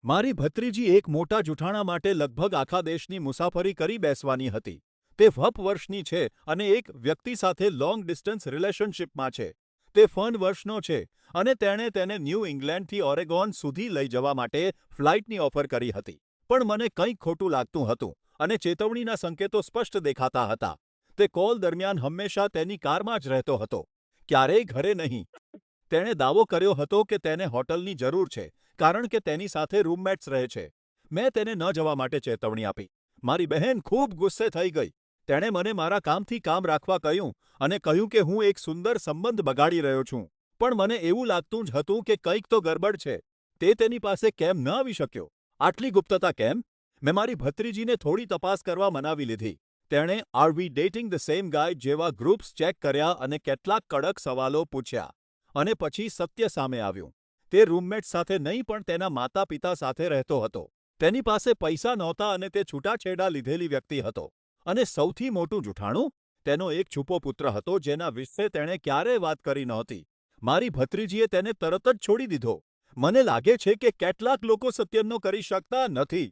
મારી ભત્રીજી એક મોટા જૂઠાણા માટે લગભગ આખા દેશની મુસાફરી કરી બેસવાની હતી. તે વપ વર્ષની છે અને એક વ્યક્તિ સાથે લોંગ ડિસ્ટન્સ રિલેશનશિપમાં છે. તે ફન વર્ષનો છે અને તેણે તેને ન્યૂ ઇંગ્લેન્ડથી ઓરેગોન સુધી લઈ જવા માટે ફ્લાઇટની ઓફર કરી હતી. પણ મને કંઈક ખોટું લાગતું હતું અને ચેતવણીના સંકેતો સ્પષ્ટ દેખાતા હતા. તે કોલ દરમિયાન હંમેશા તેની કારમાં જ રહેતો હતો, ક્યારેય ઘરે નહીં. તેણે દાવો કર્યો હતો કે તેને હોટલની જરૂર છે કારણ કે તેની સાથે રૂમમેટ્સ રહે છે. મેં તેને ન જવા માટે ચેતવણી આપી. મારી બહેન ખૂબ ગુસ્સે થઈ ગઈ. તેણે મને મારા કામથી કામ રાખવા કહ્યું અને કહ્યું કે હું એક સુંદર સંબંધ બગાડી રહ્યો છું. પણ મને એવું લાગતું જ હતું કે કંઈક તો ગડબડ છે. તે તેની પાસે કેમ ન આવી શક્યો? આટલી ગુપ્તતા કેમ? મેં મારી ભત્રીજીને થોડી તપાસ કરવા મનાવી લીધી. તેણે are we dating the same guy જેવા ગ્રુપ્સ ચેક કર્યા અને કેટલાક કડક સવાલો પૂછ્યા. અને પછી સત્ય સામે આવ્યું. તે રૂમમેટ્સ સાથે નહીં પણ તેના માતા પિતા સાથે રહેતો હતો. તેની પાસે પૈસા નહોતા અને તે છૂટાછેડા લીધેલી વ્યક્તિ હતો. અને સૌથી મોટું જૂઠાણું? તેનો એક છૂપો પુત્ર હતો જેના વિશે તેણે ક્યારેય વાત કરી નહોતી. મારી ભત્રીજીએ તેને તરત જ છોડી દીધો. મને લાગે છે કે કેટલાક લોકો સત્યનો કરી શકતા નથી.